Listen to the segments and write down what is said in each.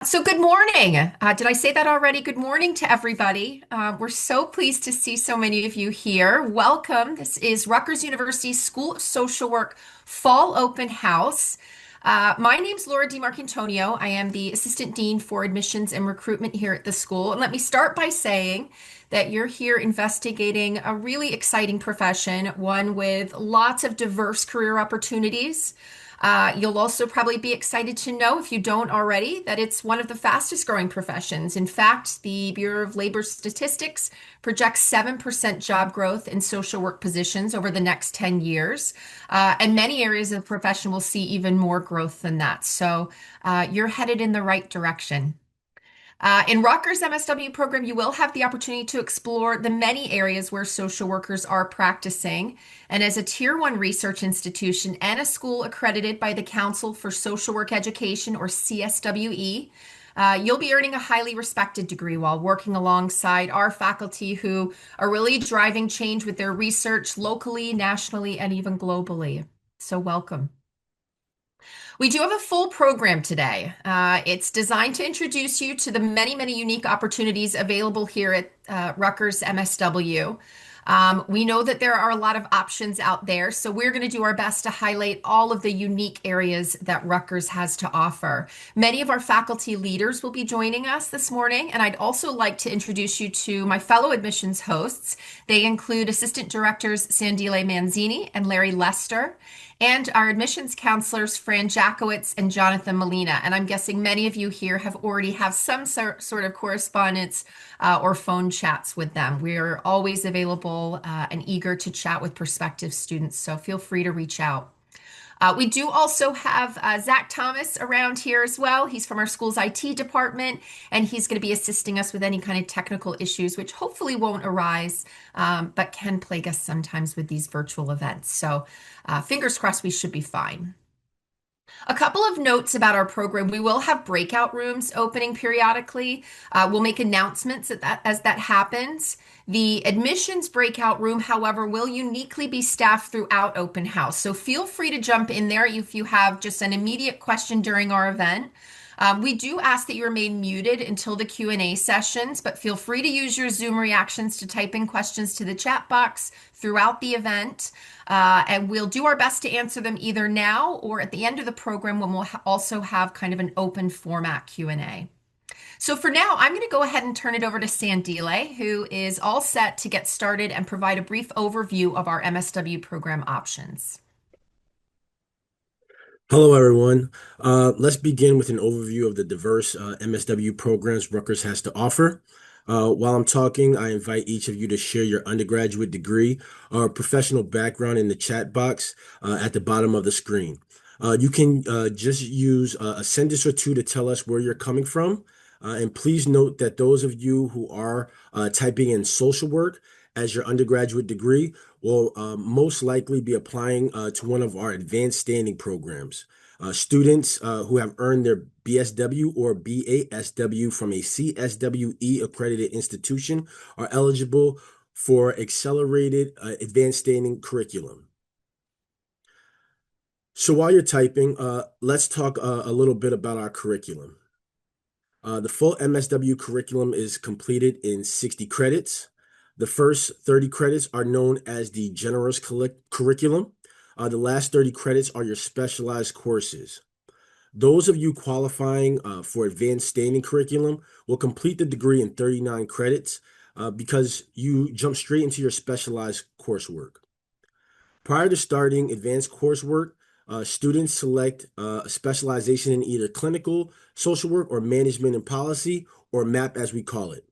So, good morning. Did I say that already? Good morning to everybody. We're so pleased to see so many of you here. Welcome. This is Rutgers University School of Social Work Fall Open House. My name's Laura DiMarcantonio. I am the Assistant Dean for Admissions and Recruitment here at the school. And let me start by saying that you're here investigating a really exciting profession, one with lots of diverse career opportunities. You'll also probably be excited to know, if you don't already, that it's one of the fastest growing professions. In fact, the Bureau of Labor Statistics projects 7% job growth in social work positions over the next 10 years. And many areas of the profession will see even more growth than that. So you're headed in the right direction. In Rutgers MSW program, you will have the opportunity to explore the many areas where social workers are practicing. And as a Tier 1 research institution and a school accredited by the Council for Social Work Education, or CSWE, you'll be earning a highly respected degree while working alongside our faculty who are really driving change with their research locally, nationally, and even globally. So, welcome. We do have a full program today. It's designed to introduce you to the many, many unique opportunities available here at Rutgers MSW. We know that there are a lot of options out there, so we're going to do our best to highlight all of the unique areas that Rutgers has to offer. Many of our faculty leaders will be joining us this morning, and I'd also like to introduce you to my fellow admissions hosts. They include Assistant Directors Sandile Manzini and Larry Lester, and our admissions counselors, Fran Jackowitz and Jonathan Molina. And I'm guessing many of you here have already have some sort of correspondence or phone chats with them. We're always available and eager to chat with prospective students, so feel free to reach out. We do also have Zach Thomas around here as well. He's from our school's IT department, and he's going to be assisting us with any kind of technical issues, which hopefully won't arise, but can plague us sometimes with these virtual events. So fingers crossed we should be fine. A couple of notes about our program. We will have breakout rooms opening periodically. We'll make announcements as that happens. The admissions breakout room, however, will uniquely be staffed throughout open house. So feel free to jump in there if you have just an immediate question during our event. We do ask that you remain muted until the Q&A sessions, but feel free to use your Zoom reactions to type in questions to the chat box throughout the event. And we'll do our best to answer them either now or at the end of the program when we'll also have kind of an open format Q&A. So for now, I'm going to go ahead and turn it over to Sandile, who is all set to get started and provide a brief overview of our MSW program options. Hello, everyone. Let's begin with an overview of the diverse MSW programs Rutgers has to offer. While I'm talking, I invite each of you to share your undergraduate degree or professional background in the chat box at the bottom of the screen. You can just use a sentence or two to tell us where you're coming from. And please note that those of you who are typing in social work as your undergraduate degree will most likely be applying to one of our advanced standing programs. Students who have earned their BSW or BASW from a CSWE accredited institution are eligible for accelerated advanced standing curriculum. So while you're typing, let's talk a little bit about our curriculum. The full MSW curriculum is completed in 60 credits. The first 30 credits are known as the generous curriculum. The last 30 credits are your specialized courses. Those of you qualifying for advanced standing curriculum will complete the degree in 39 credits because you jump straight into your specialized coursework. Prior to starting advanced coursework, students select a specialization in either clinical, social work, or management and policy, or MAP as we call it.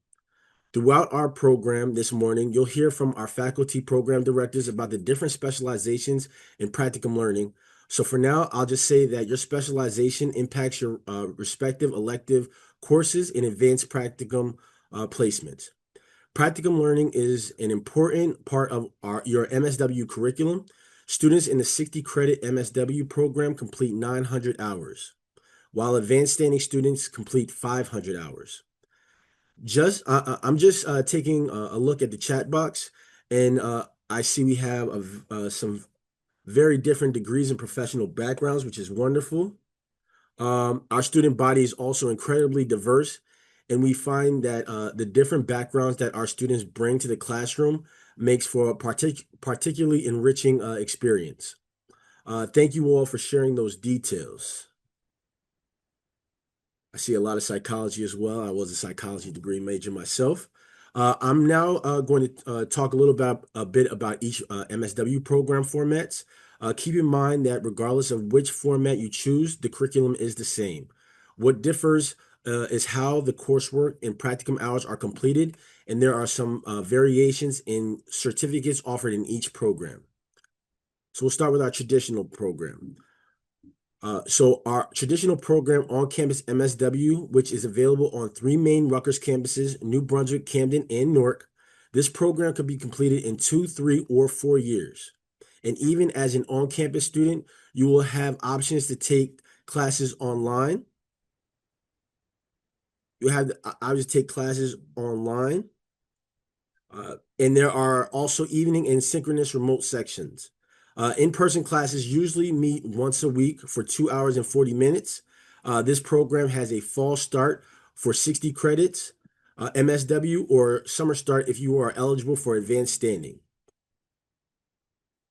Throughout our program this morning, you'll hear from our faculty program directors about the different specializations in practicum learning. So for now, I'll just say that your specialization impacts your respective elective courses in advanced practicum placements. Practicum learning is an important part of your MSW curriculum. Students in the 60 credit MSW program complete 900 hours, while advanced standing students complete 500 hours. I'm just taking a look at the chat box, and I see we have some very different degrees and professional backgrounds, which is wonderful. Our student body is also incredibly diverse, and we find that the different backgrounds that our students bring to the classroom makes for a particularly enriching experience. Thank you all for sharing those details. I see a lot of psychology as well. I was a psychology degree major myself. I'm now going to talk a bit about each MSW program formats. Keep in mind that regardless of which format you choose, the curriculum is the same. What differs is how the coursework and practicum hours are completed, and there are some variations in certificates offered in each program. So we'll start with our traditional program. So our traditional program on-campus MSW, which is available on three main Rutgers campuses, New Brunswick, Camden, and Newark. This program could be completed in 2, 3, or 4 years. And even as an on-campus student, you will have options to take classes online. You have the option to take classes online. And there are also evening and synchronous remote sections. In-person classes usually meet once a week for 2 hours and 40 minutes. This program has a fall start for 60 credits, MSW, or summer start if you are eligible for advanced standing.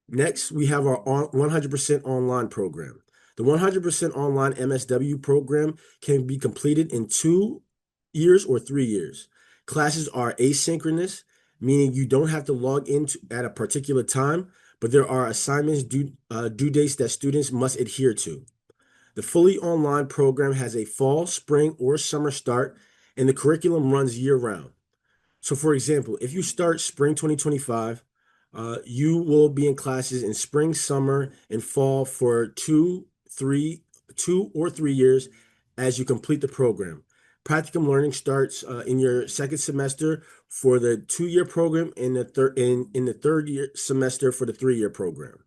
Next, we have our 100% online program. The 100% online MSW program can be completed in 2 years or 3 years. Classes are asynchronous, meaning you don't have to log in at a particular time, but there are assignments due dates that students must adhere to. The fully online program has a fall, spring, or summer start, and the curriculum runs year-round. So, for example, if you start spring 2025, you will be in classes in spring, summer, and fall for 2 or 3 years as you complete the program. Practicum learning starts in your second semester for the 2-year program and in the third year semester for the 3-year program.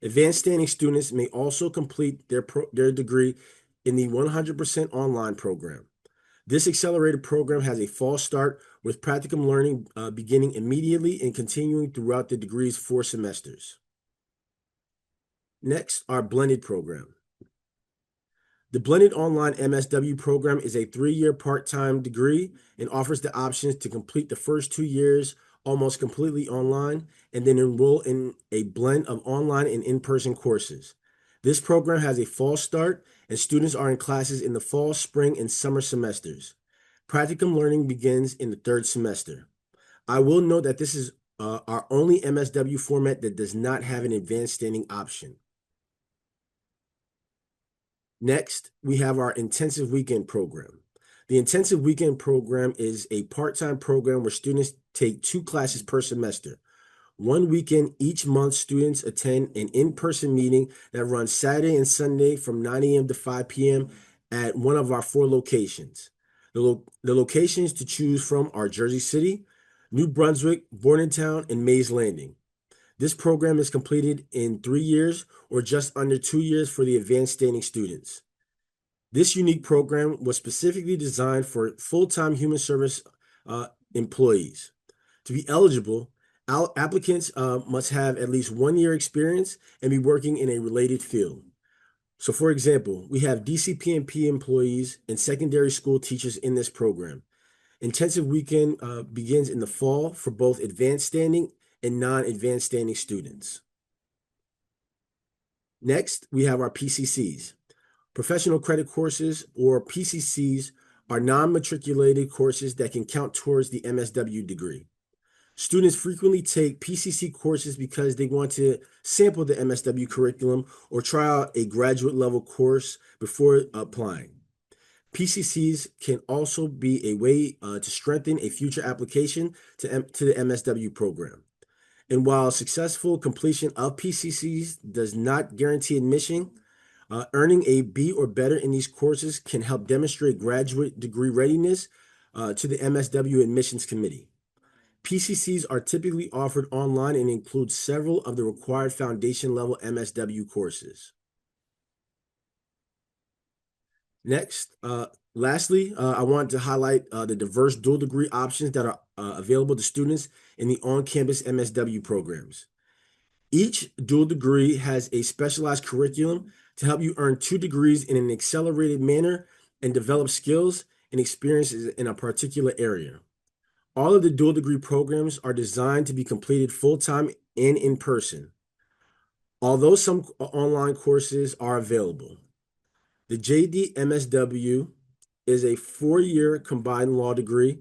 Advanced standing students may also complete their degree in the 100% online program. This accelerated program has a fall start with practicum learning beginning immediately and continuing throughout the degree's 4 semesters. Next, our blended program. The blended online MSW program is a 3-year part-time degree and offers the options to complete the first 2 years almost completely online and then enroll in a blend of online and in-person courses. This program has a fall start and students are in classes in the fall, spring, and summer semesters. Practicum learning begins in the third semester. I will note that this is our only MSW format that does not have an advanced standing option. Next, we have our intensive weekend program. The intensive weekend program is a part-time program where students take 2 classes per semester. One weekend each month, students attend an in-person meeting that runs Saturday and Sunday from 9 a.m. to 5 p.m. at one of our 4 locations. The locations to choose from are Jersey City, New Brunswick, Bordentown, and Mays Landing. This program is completed in 3 years or just under 2 years for the advanced standing students. This unique program was specifically designed for full-time human service employees. To be eligible, applicants must have at least 1 year experience and be working in a related field. So, for example, we have DCP&P employees and secondary school teachers in this program. Intensive weekend begins in the fall for both advanced standing and non-advanced standing students. Next, we have our PCCs. Professional credit courses, or PCCs, are non-matriculated courses that can count towards the MSW degree. Students frequently take PCC courses because they want to sample the MSW curriculum or try out a graduate level course before applying. PCCs can also be a way to strengthen a future application to the MSW program. And while successful completion of PCCs does not guarantee admission, earning a B or better in these courses can help demonstrate graduate degree readiness to the MSW admissions committee. PCCs are typically offered online and include several of the required foundation level MSW courses. Next, lastly, I want to highlight the diverse dual degree options that are available to students in the on-campus MSW programs. Each dual degree has a specialized curriculum to help you earn 2 degrees in an accelerated manner and develop skills and experiences in a particular area. All of the dual degree programs are designed to be completed full-time and in person, although some online courses are available. The JD MSW is a 4-year combined law degree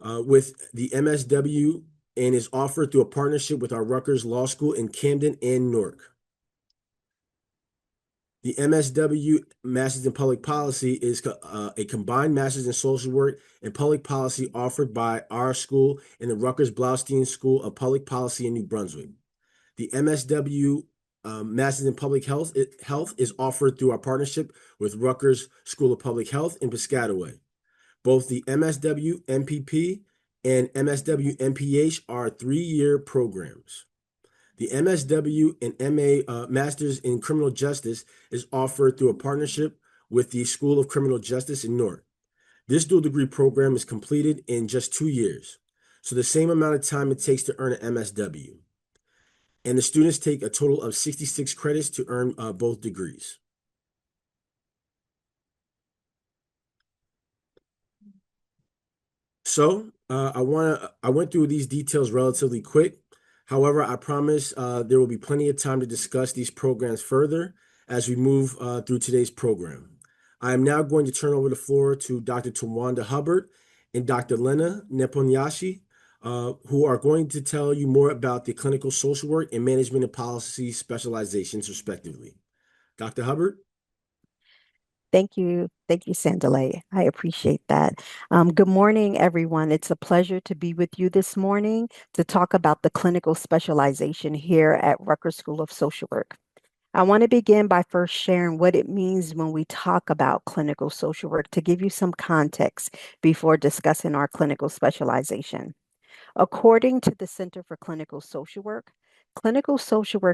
with the MSW and is offered through a partnership with our Rutgers Law School in Camden and Newark. The MSW Masters in Public Policy is a combined Masters in Social Work and Public Policy offered by our school and the Rutgers Blaustein School of Public Policy in New Brunswick. The MSW Masters in Public Health is offered through our partnership with Rutgers School of Public Health in Piscataway. Both the MSW MPP and MSW MPH are 3-year programs. The MSW and MA Masters in Criminal Justice is offered through a partnership with the School of Criminal Justice in Newark. This dual degree program is completed in just 2 years, so the same amount of time it takes to earn an MSW. And the students take a total of 66 credits to earn both degrees. So I went through these details relatively quick. However, I promise there will be plenty of time to discuss these programs further as we move through today's program. I am now going to turn over the floor to Dr. Tawanda Hubbard and Dr. Lena Neponyashi, who are going to tell you more about the clinical social work and management and policy specializations, respectively. Dr. Hubbard? Thank you. Thank you, Sandalay. I appreciate that. Good morning, everyone. It's a pleasure to be with you this morning to talk about the clinical specialization here at Rutgers School of Social Work. I want to begin by first sharing what it means when we talk about clinical social work to give you some context before discussing our clinical specialization. According to the Center for clinical social work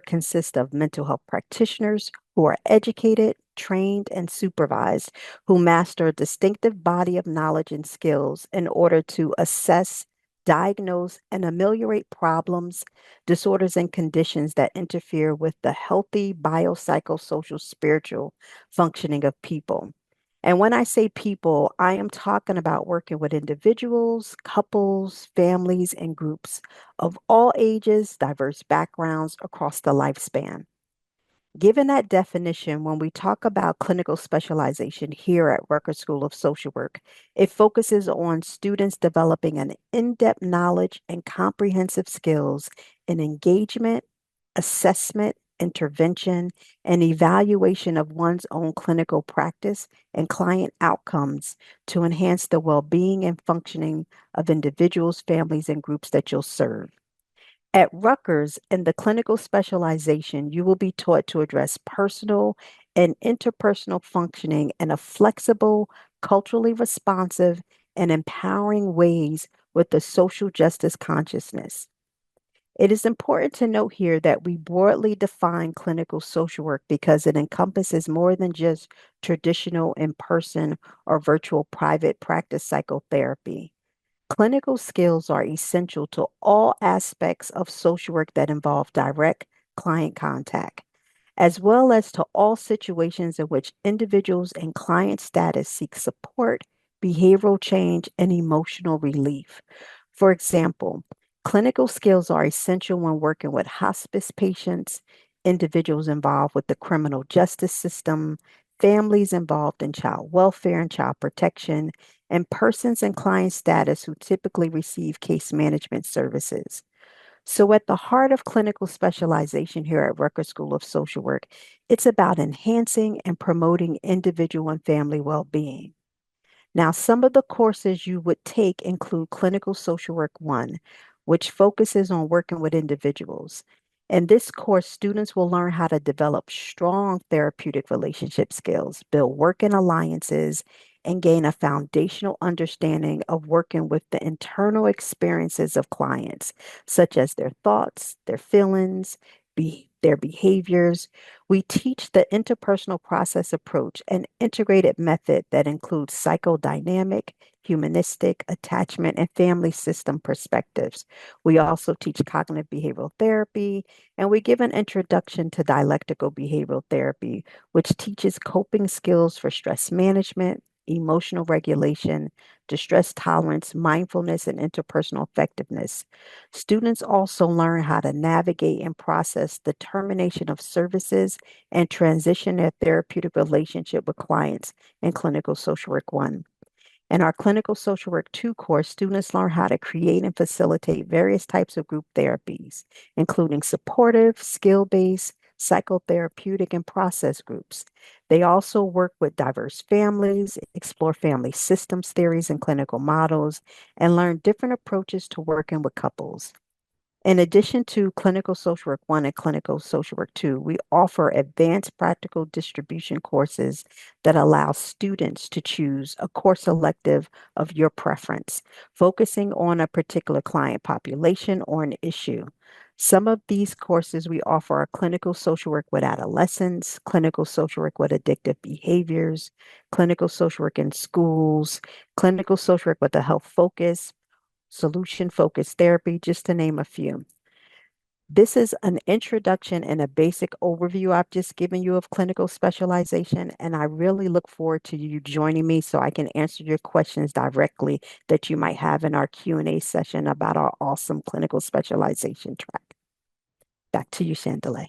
consists of mental health practitioners who are educated, trained, and supervised, who master a distinctive body of knowledge and skills in order to assess, diagnose, and ameliorate problems, disorders, and conditions that interfere with the healthy biopsychosocial spiritual functioning of people. And when I say people, I am talking about working with individuals, couples, families, and groups of all ages, diverse backgrounds across the lifespan. Given that definition, when we talk about clinical specialization here at Rutgers School of Social Work, it focuses on students developing an in-depth knowledge and comprehensive skills in engagement, assessment, intervention, and evaluation of one's own clinical practice and client outcomes to enhance the well-being and functioning of individuals, families, and groups that you'll serve. At Rutgers, in the clinical specialization, you will be taught to address personal and interpersonal functioning in a flexible, culturally responsive, and empowering ways with a social justice consciousness. It is important to note here that we broadly define clinical social work because it encompasses more than just traditional in person or virtual private practice psychotherapy. Clinical skills are essential to all aspects of social work that involve direct client contact, as well as to all situations in which individuals in client status seek support, behavioral change, and emotional relief. For example, clinical skills are essential when working with hospice patients, individuals involved with the criminal justice system, families involved in child welfare and child protection, and persons in client status who typically receive case management services. So, at the heart of clinical specialization here at Rutgers School of Social Work, it's about enhancing and promoting individual and family well being. Now, some of the courses you would take include Clinical Social Work 1, which focuses on working with individuals. In this course, students will learn how to develop strong therapeutic relationship skills, build working alliances, and gain a foundational understanding of working with the internal experiences of clients, such as their thoughts, their feelings, their behaviors. We teach the interpersonal process approach, an integrated method that includes psychodynamic, humanistic, attachment, and family system perspectives. We also teach cognitive behavioral therapy, and we give an introduction to dialectical behavioral therapy, which teaches coping skills for stress management, emotional regulation, distress tolerance, mindfulness, and interpersonal effectiveness. Students also learn how to navigate and process the termination of services and transition their therapeutic relationship with clients in Clinical Social Work 1. In our Clinical Social Work 2 course, students learn how to create and facilitate various types of group therapies, including supportive, skill-based, psychotherapeutic, and process groups. They also work with diverse families, explore family systems theories and clinical models, and learn different approaches to working with couples. In addition to Clinical Social Work 1 and Clinical Social Work 2, we offer advanced practical distribution courses that allow students to choose a course elective of your preference, focusing on a particular client population or an issue. Some of these courses we offer are Clinical Social Work with Adolescents, Clinical Social Work with Addictive Behaviors, Clinical Social Work in Schools, Clinical Social Work with a Health Focus, solution focused therapy, just to name a few. This is an introduction and a basic overview I've just given you of clinical specialization, and I really look forward to you joining me so I can answer your questions directly that you might have in our Q&A session about our awesome clinical specialization track. Back to you, Chandelier.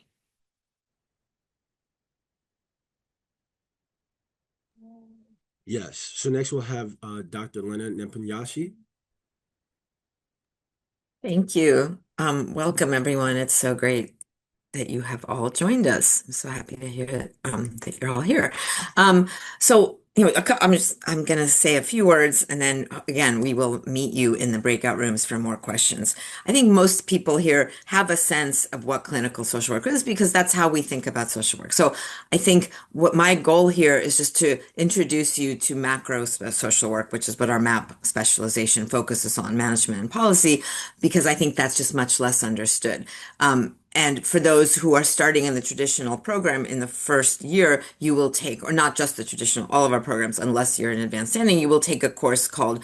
Yes. So next we'll have Dr. Lena Nempunyashi. Thank you. Welcome, everyone. It's so great that you have all joined us. I'm so happy to hear that you're all here. So, I'm gonna say a few words, and then again, we will meet you in the breakout rooms for more questions. I think most people here have a sense of what clinical social work is because that's how we think about social work. So, I think what my goal here is just to introduce you to social work, which is what our MAP specialization focuses on, management and policy, because I think that's just much less understood. And for those who are starting in the traditional program in the first year, you will take, or not just the traditional, all of our programs, unless you're in advanced standing, you will take a course called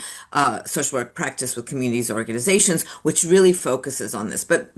Social Work Practice with Communities Organizations, which really focuses on this. But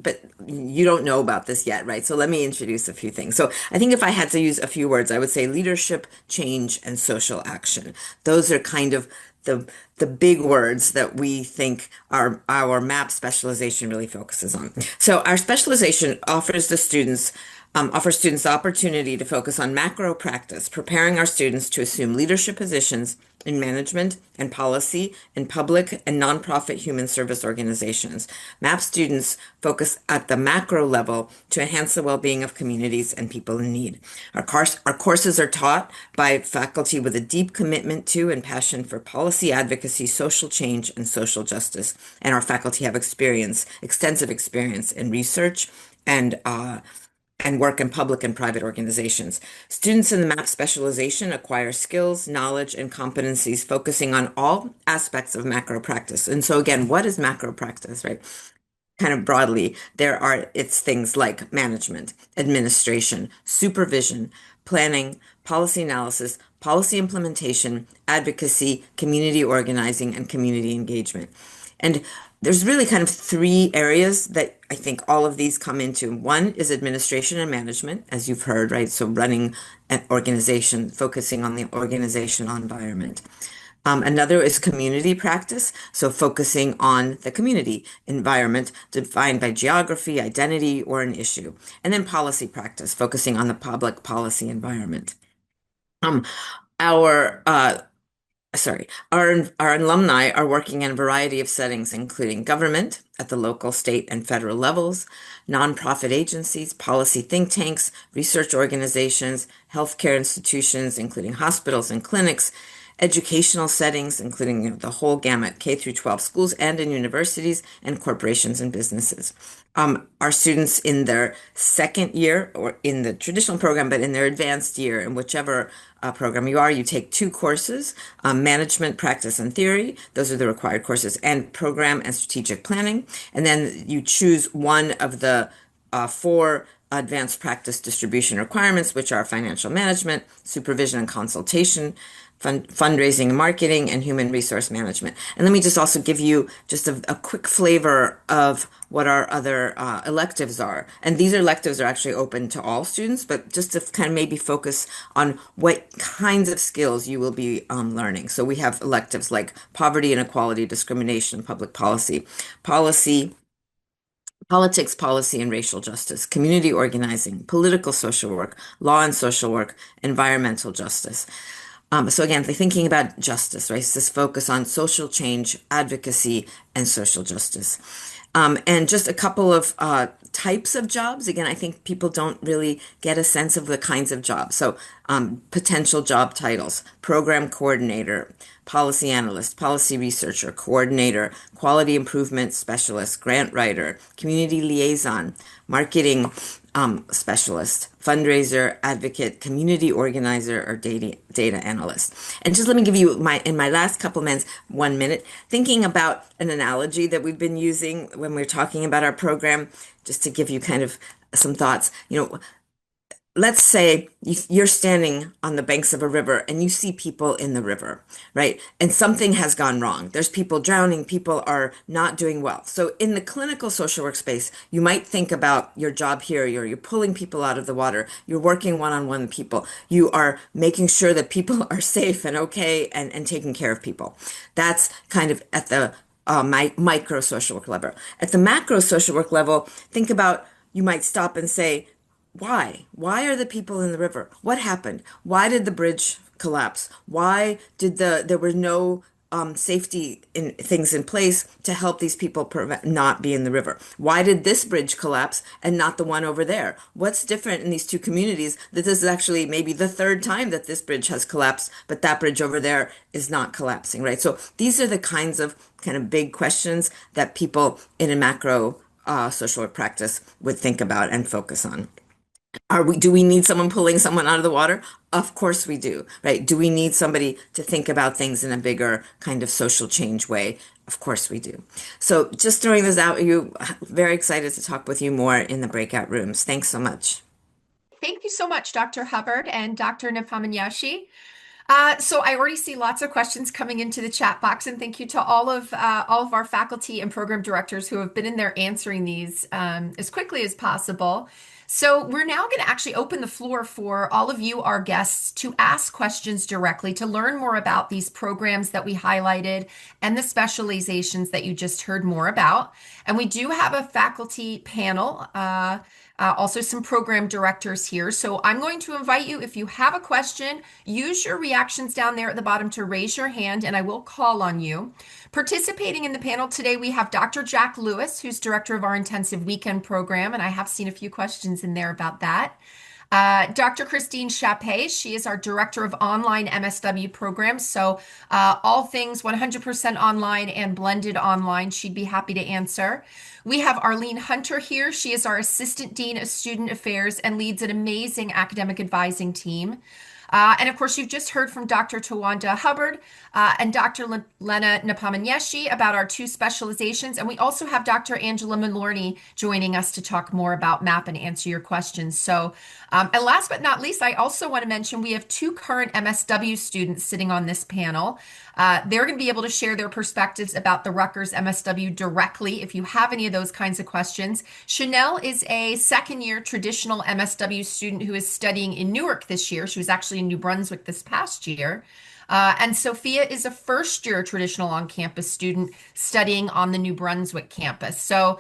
you don't know about this yet, right? So let me introduce a few things. So I think if I had to use a few words, I would say leadership, change, and social action. Those are kind of the big words that we think our MAP specialization really focuses on. So our specialization offers students the opportunity to focus on macro practice, preparing our students to assume leadership positions in management and policy in public and nonprofit human service organizations. MAP students focus at the macro level to enhance the well-being of communities and people in need. Our courses are taught by faculty with a deep commitment to and passion for policy advocacy, social change, and social justice. And our faculty have extensive experience in research and work in public and private organizations. Students in the MAP specialization acquire skills, knowledge, and competencies focusing on all aspects of macro practice. And so again, what is macro practice, right? Kind of broadly, it's things like management, administration, supervision, planning, policy analysis, policy implementation, advocacy, community organizing, and community engagement. And there's really kind of three areas that I think all of these come into. One is administration and management, as you've heard, right? So running an organization, focusing on the organizational environment. Another is community practice, so focusing on the community environment defined by geography, identity, or an issue. And then policy practice, focusing on the public policy environment. Um, our sorry, our alumni are working in a variety of settings, including government at the local, state, and federal levels, nonprofit agencies, policy think tanks, research organizations, healthcare institutions, including hospitals and clinics, educational settings, including the whole gamut, K through 12 schools and in universities, and corporations and businesses. Our students in their second year, or in the traditional program, but in their advanced year, in whichever program you are, you take two courses, management, practice, and theory. Those are the required courses, and program and strategic planning. And then you choose one of the four advanced practice distribution requirements, which are financial management, supervision and consultation, fundraising and marketing, and human resource management. And let me just also give you just a quick flavor of what our other electives are. And these electives are actually open to all students, but just to kind of maybe focus on what kinds of skills you will be learning. So we have electives like poverty, inequality, discrimination, public policy, policy, politics, policy, and racial justice, community organizing, political social work, law and social work, environmental justice. So again, thinking about justice, right? It's this focus on social change, advocacy, and social justice. And just a couple of types of jobs. Again, I think people don't really get a sense of the kinds of jobs. So potential job titles: program coordinator, policy analyst, policy researcher, coordinator, quality improvement specialist, grant writer, community liaison, marketing specialist, fundraiser, advocate, community organizer, or data analyst. And just let me give you in my last couple minutes, 1 minute, thinking about an analogy that we've been using when we're talking about our program, just to give you kind of some thoughts. Let's say you're standing on the banks of a river and you see people in the river, right? And something has gone wrong. There's people drowning, people are not doing well. So in the clinical social work space, you might think about your job here. You're pulling people out of the water. You're working one-on-one with people. You are making sure that people are safe and okay and taking care of people. That's kind of at the micro social work level. At the macro social work level, think about, you might stop and say, why? Why are the people in the river? What happened? Why did the bridge collapse? Why did there were no safety things in place to help these people not be in the river? Why did this bridge collapse and not the one over there? What's different in these two communities that this is actually maybe the third time that this bridge has collapsed, but that bridge over there is not collapsing, right? So these are the kinds of kind of big questions that people in a macro social work practice would think about and focus on. Do we need someone pulling someone out of the water? Of course we do, right? Do we need somebody to think about things in a bigger kind of social change way? Of course we do. So just throwing this out, you very excited to talk with you more in the breakout rooms. Thanks so much. Thank you so much, Dr. Hubbard and Dr. Napamanyashi. So I already see lots of questions coming into the chat box, and thank you to all of our faculty and program directors who have been in there answering these as quickly as possible. So we're now going to actually open the floor for all of you, our guests, to ask questions directly, to learn more about these programs that we highlighted and the specializations that you just heard more about. And we do have a faculty panel. Also some program directors here. So I'm going to invite you, if you have a question, use your reactions down there at the bottom to raise your hand and I will call on you. Participating in the panel today, we have Dr. Jack Lewis, who's director of our intensive weekend program, and I have seen a few questions in there about that. Dr. Christine Chappé, she is our director of online MSW programs. So all things 100% online and blended online, she'd be happy to answer. We have Arlene Hunter here. She is our assistant dean of student affairs and leads an amazing academic advising team. And of course, you've just heard from Dr. Tawanda Hubbard and Dr. Lena Napamanyeshi about our two specializations. And we also have Dr. Angela Malorny joining us to talk more about MAP and answer your questions. So, and last but not least, I also want to mention we have two current MSW students sitting on this panel. They're going to be able to share their perspectives about the Rutgers MSW directly if you have any of those kinds of questions. Chanel is a second-year traditional MSW student who is studying in Newark this year. She was actually in New Brunswick this past year. And Sophia is a first-year traditional on-campus student studying on the New Brunswick campus. So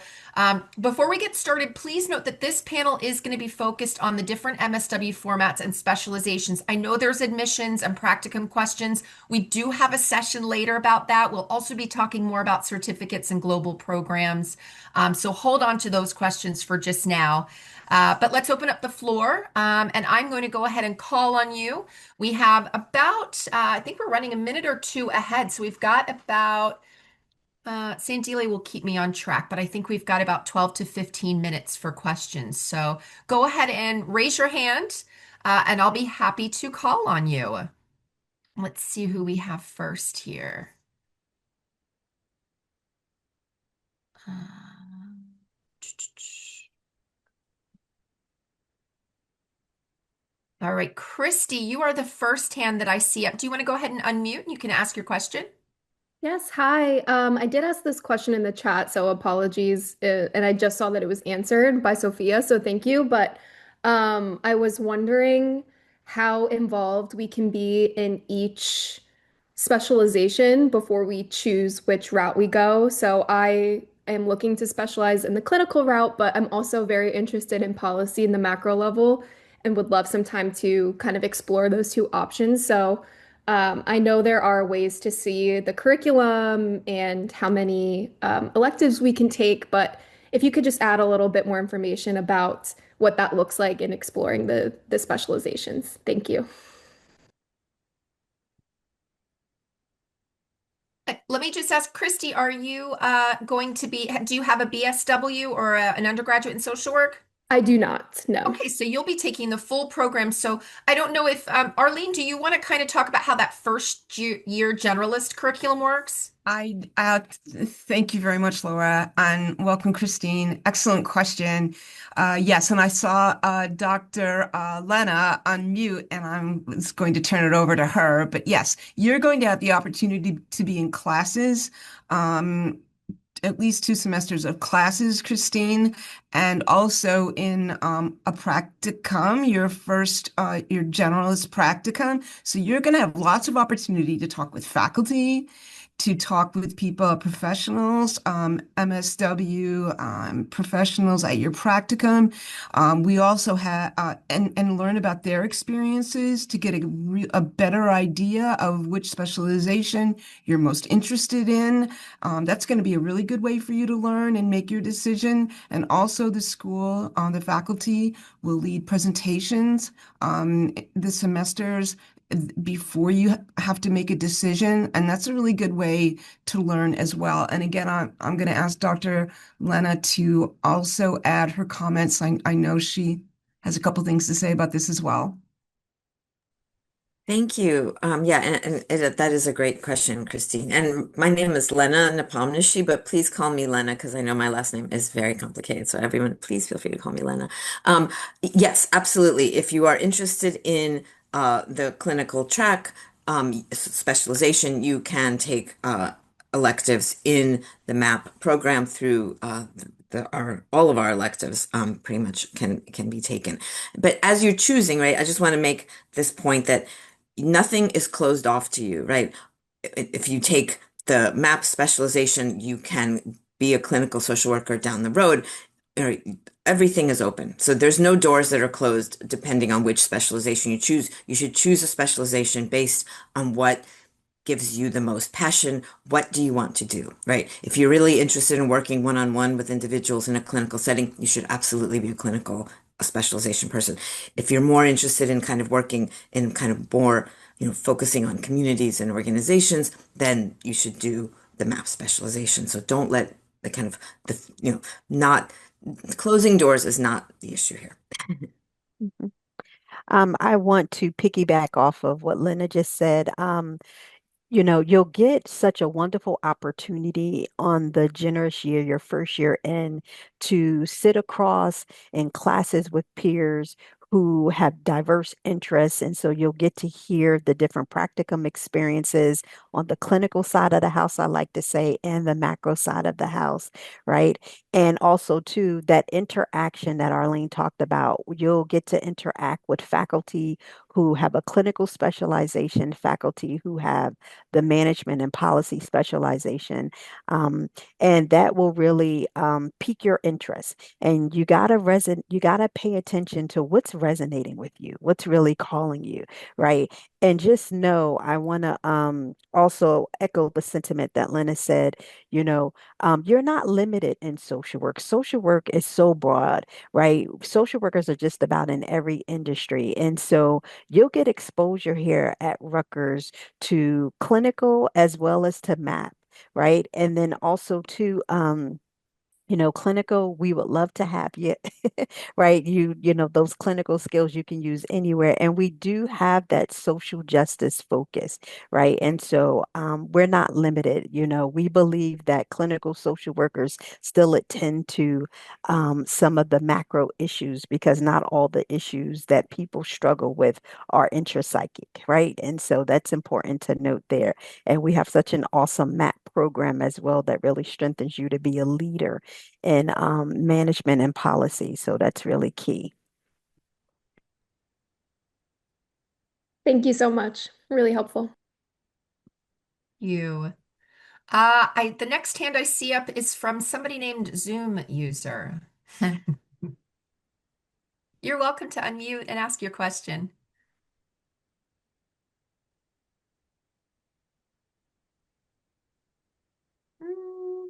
before we get started, please note that this panel is going to be focused on the different MSW formats and specializations. I know there's admissions and practicum questions. We do have a session later about that. We'll also be talking more about certificates and global programs. So hold on to those questions for just now. But let's open up the floor, and I'm going to go ahead and call on you. We have about, I think we're running a minute or two ahead. So we've got about, Sandile will keep me on track, but I think we've got about 12 to 15 minutes for questions. So go ahead and raise your hand, and I'll be happy to call on you. Let's see who we have first here. All right, Christy, you are the first hand that I see up. Do you want to go ahead and unmute and you can ask your question? Yes, hi. I did ask this question in the chat, so apologies. And I just saw that it was answered by Sophia, so thank you. But I was wondering how involved we can be in each specialization before we choose which route we go. So I am looking to specialize in the clinical route, but I'm also very interested in policy in the macro level and would love some time to kind of explore those two options. So I know there are ways to see the curriculum and how many electives we can take, but if you could just add a little bit more information about what that looks like in exploring the specializations. Thank you. Let me just ask Christy, are you going to be, do you have a BSW or an undergraduate in social work? I do not, no. Okay, so you'll be taking the full program. So I don't know if, Arlene, do you want to kind of talk about how that first year generalist curriculum works? Thank you very much, Laura, and welcome, Christine. Excellent question. Yes, and I saw Dr. Lena on mute, and I was going to turn it over to her. But yes, you're going to have the opportunity to be in classes. At least 2 semesters of classes, Christine, and also in a practicum, your generalist practicum. So you're going to have lots of opportunity to talk with faculty, to talk with people, professionals, MSW professionals at your practicum. We also have and learn about their experiences to get a better idea of which specialization you're most interested in. That's going to be a really good way for you to learn and make your decision. And also the school, the faculty will lead presentations the semesters before you have to make a decision. And that's a really good way to learn as well. And again, I'm going to ask Dr. Lena to also add her comments. I know she has a couple things to say about this as well. Thank you. Yeah, that is a great question, Christine. And my name is Lena Nepomniachtchi, but please call me Lena because I know my last name is very complicated. So everyone, please feel free to call me Lena. Yes, absolutely. If you are interested in the clinical track specialization, you can take electives in the MAP program through all of our electives pretty much can be taken. But as you're choosing, right, I just want to make this point that nothing is closed off to you, right? If you take the MAP specialization, you can be a clinical social worker down the road. Everything is open. So there's no doors that are closed depending on which specialization you choose. You should choose a specialization based on what gives you the most passion. What do you want to do, right? If you're really interested in working one-on-one with individuals in a clinical setting, you should absolutely be a specialization person. If you're more interested in kind of working in kind of more, focusing on communities and organizations, then you should do the MAP specialization. So don't let the kind of not closing doors is not the issue here. Mhm. I want to piggyback off of what Lena just said. You'll get such a wonderful opportunity on the generous year, your first year in, to sit across in classes with peers who have diverse interests. And so you'll get to hear the different practicum experiences on the clinical side of the house, I like to say, and the macro side of the house, right? And also, too, that interaction that Arlene talked about, you'll get to interact with faculty who have a clinical specialization, faculty who have the management and policy specialization. And that will really pique your interest. And you gotta pay attention to what's resonating with you, what's really calling you, right? And just know, I want to also echo the sentiment that Lena said, you're not limited in social work. Social work is so broad, right? Social workers are just about in every industry. And so you'll get exposure here at Rutgers to clinical as well as to math, right? And then also to Clinical, we would love to have you, right? Those clinical skills you can use anywhere. And we do have that social justice focus, right? And so we're not limited. We believe that clinical social workers still attend to some of the macro issues because not all the issues that people struggle with are intrapsychic, right? And so that's important to note there. And we have such an awesome MAP program as well that really strengthens you to be a leader in management and policy. So that's really key. Thank you so much. Really helpful. You. The next hand I see up is from somebody named Zoom user. You're welcome to unmute and ask your question. Mm.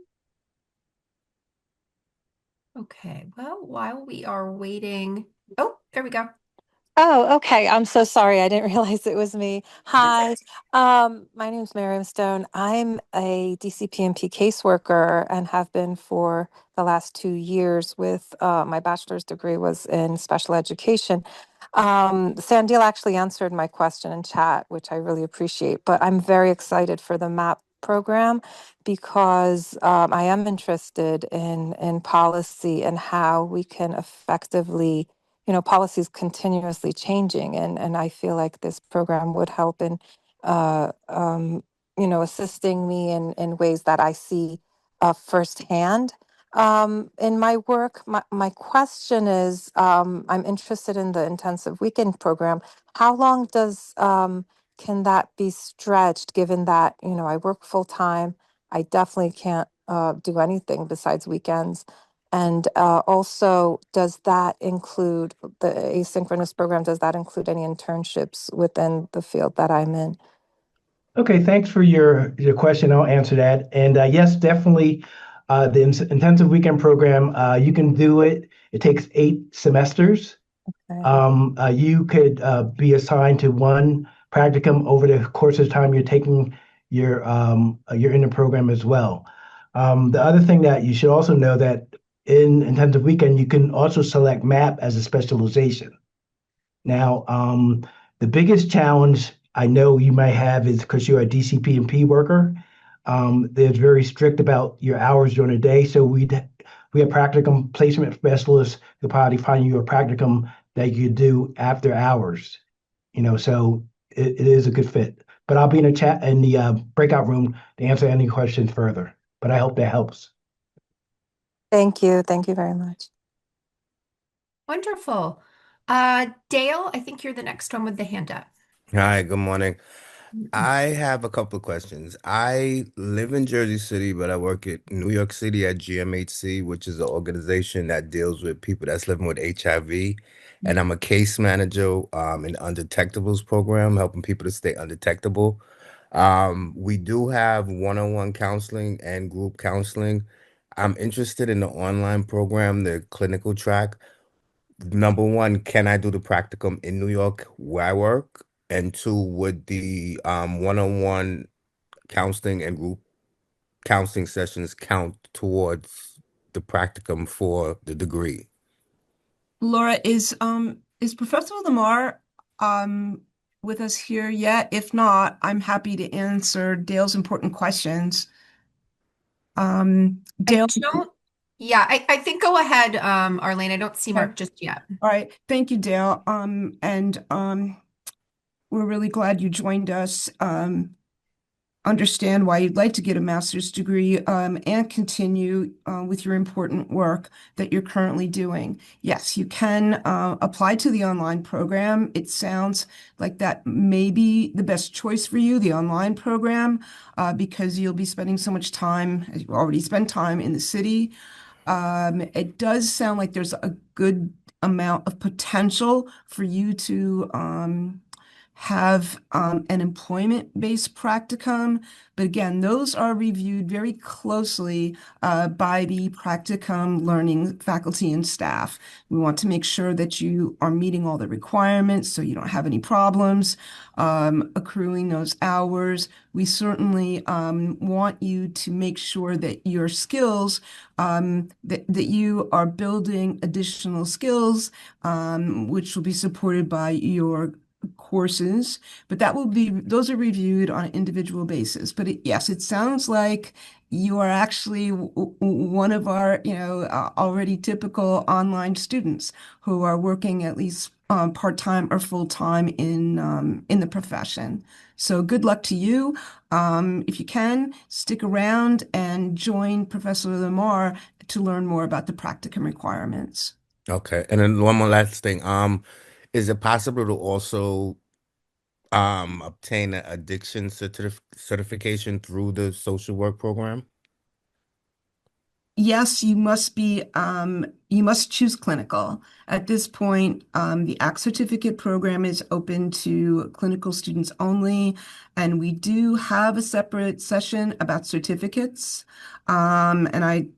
Okay, well, while we are waiting, oh, there we go. Oh, okay. I'm so sorry. I didn't realize it was me. Hi. My name is Miriam Stone. I'm a DCPMP caseworker and have been for the last 2 years with my bachelor's degree was in special education. Sandil actually answered my question in chat, which I really appreciate, but I'm very excited for the MAP program because I am interested in policy and how we can effectively policies continuously changing, and I feel like this program would help in, uh, um, assisting me in ways that I see firsthand in my work. My question is, I'm interested in the intensive weekend program. How long can that be stretched, given that, I work full time? I definitely can't do anything besides weekends. And also, does that include the asynchronous program? Does that include any internships within the field that I'm in? Okay, thanks for your question. I'll answer that. And yes, definitely, the intensive weekend program, you can do it. It takes 8 semesters. Okay. You could be assigned to one practicum over the course of time you're taking you're in the program as well. The other thing that you should also know that in intensive weekend, you can also select MAP as a specialization. Now, the biggest challenge I know you might have is because you're a DCP&P worker. They're very strict about your hours during the day. So we have practicum placement specialists who probably find you a practicum that you do after hours. So it is a good fit. But I'll be in the chat in the breakout room to answer any questions further. But I hope that helps. Thank you. Thank you very much. Wonderful. Dale, I think you're the next one with the hand up. Hi, good morning. I have a couple of questions. I live in Jersey City, but I work at New York City at GMHC, which is an organization that deals with people that's living with HIV. And I'm a case manager in the undetectables program, helping people to stay undetectable. We do have one-on-one counseling and group counseling. I'm interested in the online program, the clinical track. Number one, can I do the practicum in New York where I work? And two, would the one-on-one counseling and group counseling sessions count towards the practicum for the degree? Laura, is Professor Lamar with us here yet? If not, I'm happy to answer Dale's important questions. Dale, Yeah, I think go ahead, Arlene. I don't see Mark just yet. all right. Thank you, Dale. And we're really glad you joined us. Understand why you'd like to get a master's degree and continue with your important work that you're currently doing. Yes, you can apply to the online program. It sounds like that may be the best choice for you, the online program, because you'll be spending so much time, as you already spend time in the city. It does sound like there's a good amount of potential for you to have an employment-based practicum. But again, those are reviewed very closely by the practicum learning faculty and staff. We want to make sure that you are meeting all the requirements so you don't have any problems accruing those hours. We certainly want you to make sure that your skills, that you are building additional skills, which will be supported by your courses, but those are reviewed on an individual basis. But yes, it sounds like you are actually one of our, already typical online students who are working at least part-time or full-time in the profession. So good luck to you. If you can, stick around and join Professor Lamar to learn more about the practicum requirements. Okay. And then one more last thing. Is it possible to also obtain an addiction certification through the social work program? Yes, you must choose clinical. At this point, the ACT certificate program is open to clinical students only, and we do have a separate session about certificates. And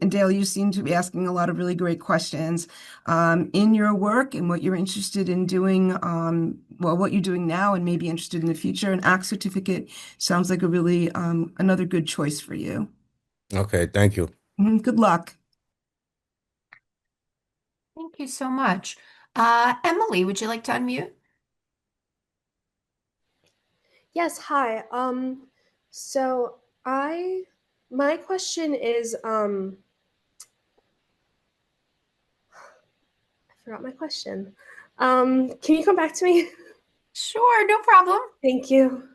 Dale, you seem to be asking a lot of really great questions. In your work and what you're interested in doing, well, what you're doing now and maybe interested in the future, an ACT certificate sounds like a really another good choice for you. Okay, thank you. Good luck. Thank you so much. Emily, would you like to unmute? Yes, hi. So my question is, I forgot my question. Can you come back to me? Sure, no problem. Thank you.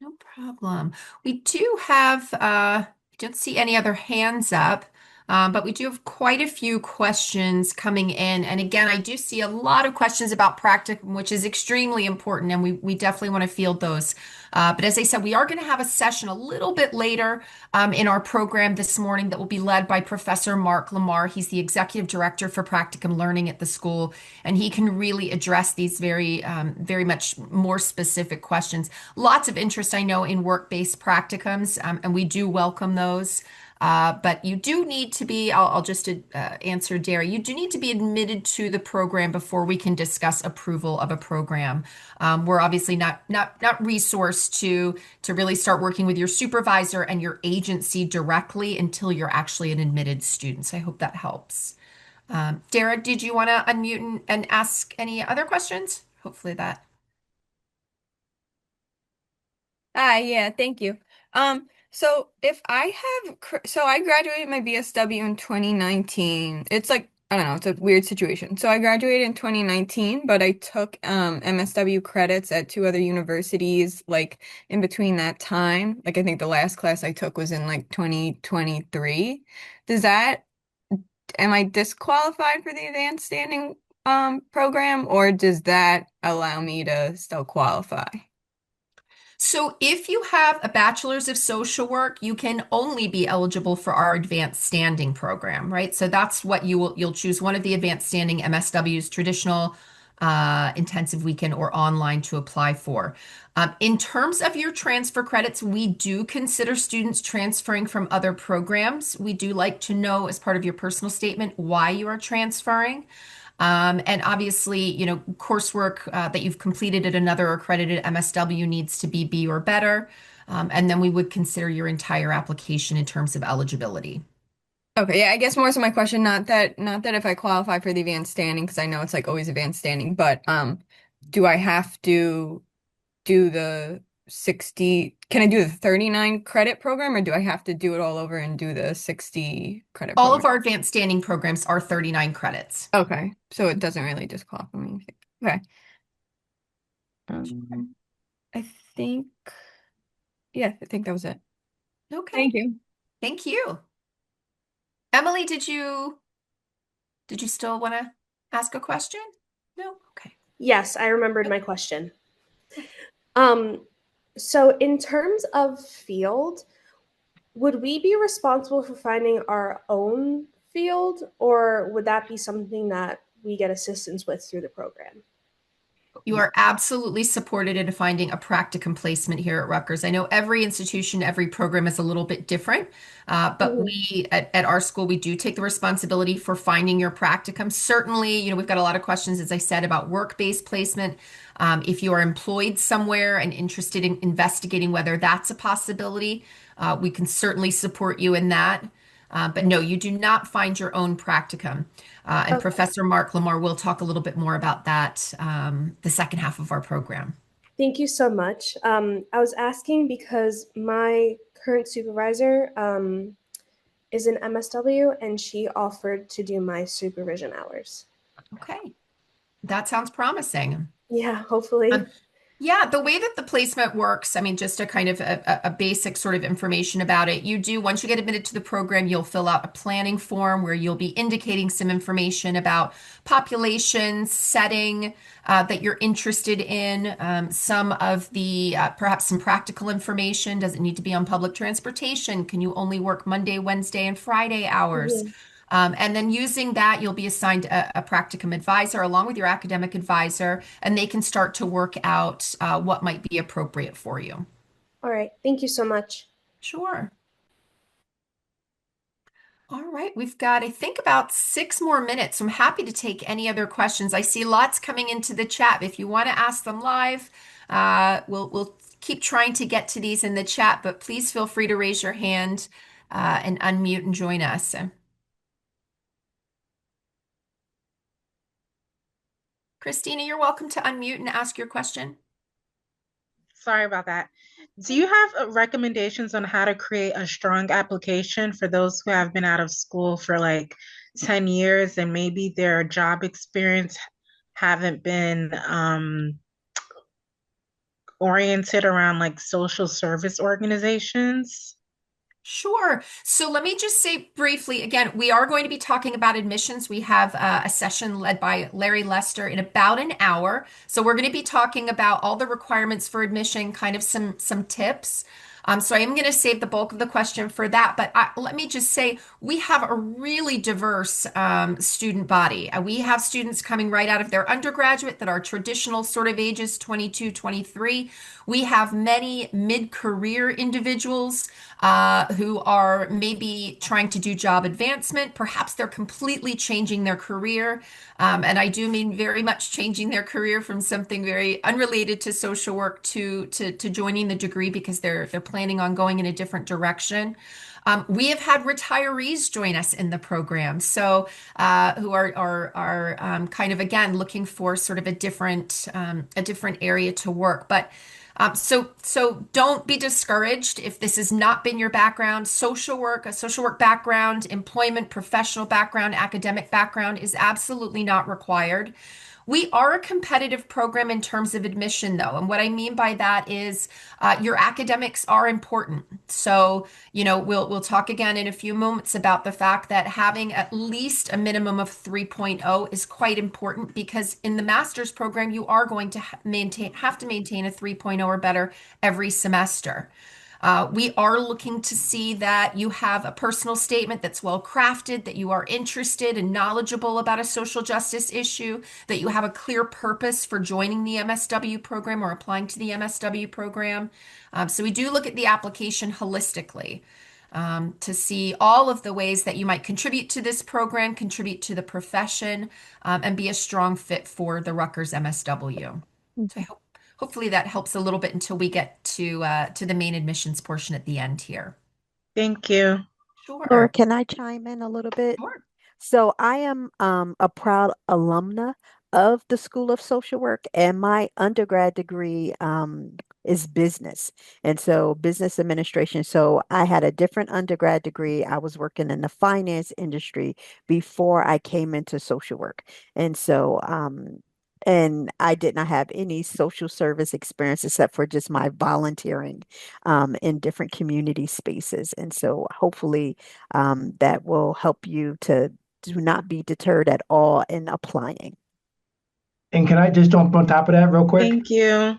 No problem. We do have, I don't see any other hands up, but we do have quite a few questions coming in. And again, I do see a lot of questions about practicum, which is extremely important, and we definitely want to field those. But as I said, we are going to have a session a little bit later in our program this morning that will be led by Professor Mark Lamar. He's the Executive Director for Practicum Learning at the school, and he can really address these very much more specific questions. Lots of interest, I know, in work-based practicums, and we do welcome those. But you do need to be, I'll just answer Derry, you do need to be admitted to the program before we can discuss approval of a program. We're obviously not resourced to really start working with your supervisor and your agency directly until you're actually an admitted student. So I hope that helps. Dara, did you want to unmute and ask any other questions? Hopefully that. Hi, yeah, thank you. So if I so I graduated my BSW in 2019. It's like, I don't know, it's a weird situation. So I graduated in 2019, but I took MSW credits at two other universities like in between that time. Like I think the last class I took was in like 2023. Does that Am I disqualified for the advanced standing program, or does that allow me to still qualify? So if you have a bachelor's of social work, you can only be eligible for our advanced standing program, right? So that's what you'll choose one of the advanced standing MSWs, traditional, intensive weekend, or online to apply for. In terms of your transfer credits, we do consider students transferring from other programs. We do like to know as part of your personal statement why you are transferring. And obviously, coursework that you've completed at another accredited MSW needs to be B or better. And then we would consider your entire application in terms of eligibility. Okay, yeah, I guess more so my question, not that if I qualify for the advanced standing, because I know it's like always advanced standing, but do I have to do the 60, can I do the 39 credit program, or do I have to do it all over and do the 60 credit All program? of our advanced standing programs are 39 credits. Okay, so it doesn't really disqualify me. Okay. I think, yeah, I think that was it. Okay. Thank you. Thank you. Emily, did you still want to ask a question? No? Okay. Yes, I remembered my question. So in terms of field, would we be responsible for finding our own field, or would that be something that we get assistance with through the program? You are absolutely supported in finding a practicum placement here at Rutgers. I know every institution, every program is a little bit different, but Mhm. we at our school, we do take the responsibility for finding your practicum. Certainly, we've got a lot of questions, as I said, about work-based placement. If you are employed somewhere and interested in investigating whether that's a possibility, we can certainly support you in that. But no, you do not find your own practicum. And Okay. Professor Mark Lamar will talk a little bit more about that the second half of our program. Thank you so much. I was asking because my current supervisor is an MSW and she offered to do my supervision hours. Okay, that sounds promising. Yeah, hopefully. Um, Yeah, the way that the placement works, I mean, just a kind of a basic sort of information about it. Once you get admitted to the program, you'll fill out a planning form where you'll be indicating some information about population, setting that you're interested in, some of the perhaps some practical information. Does it need to be on public transportation? Can you only work Monday, Wednesday, and Friday hours? Mhm. And then using that, you'll be assigned a practicum advisor along with your academic advisor, and they can start to work out what might be appropriate for you. All right. Thank you so much. Sure. All right, we've got, I think, about 6 more minutes. So I'm happy to take any other questions. I see lots coming into the chat. If you want to ask them live, we'll keep trying to get to these in the chat, but please feel free to raise your hand and unmute and join us. Christina, you're welcome to unmute and ask your question. Sorry about that. Do you have recommendations on how to create a strong application for those who have been out of school for like 10 years and maybe their job experience haven't been oriented around like social service organizations? Sure. So let me just say briefly, again, we are going to be talking about admissions. We have a session led by Larry Lester in about an hour. So we're going to be talking about all the requirements for admission, kind of some tips. So I am going to save the bulk of the question for that. But let me just say, we have a really diverse student body. We have students coming right out of their undergraduate that are traditional sort of ages, 22, 23. We have many mid-career individuals who are maybe trying to do job advancement. Perhaps they're completely changing their career. And I do mean very much changing their career from something very unrelated to social work to joining the degree because they're planning on going in a different direction. We have had retirees join us in the program, so who are kind of again looking for sort of a different area to work. But so don't be discouraged if this has not been your background. A social work background, employment, professional background, academic background is absolutely not required. We are a competitive program in terms of admission, though. And what I mean by that is your academics are important. So, we'll talk again in a few moments about the fact that having at least a minimum of 3.0 is quite important because in the master's program, you are going to have to maintain a 3.0 or better every semester. We are looking to see that you have a personal statement that's well crafted, that you are interested and knowledgeable about a social justice issue, that you have a clear purpose for joining the MSW program or applying to the MSW program. So we do look at the application holistically to see all of the ways that you might contribute to this program, contribute to the profession, and be a strong fit for the Rutgers MSW. So hopefully that helps a little bit until we get to the main admissions portion at the end here. Thank you. Laura, Sure. can I chime in a little bit? Sure. So I am a proud alumna of the School of Social Work, and my undergrad degree is business, and so business administration. So I had a different undergrad degree. I was working in the finance industry before I came into social work, and so and I did not have any social service experience except for just my volunteering in different community spaces, and so hopefully that will help you to do not be deterred at all in applying. And can I just jump on top of that real quick? Thank you.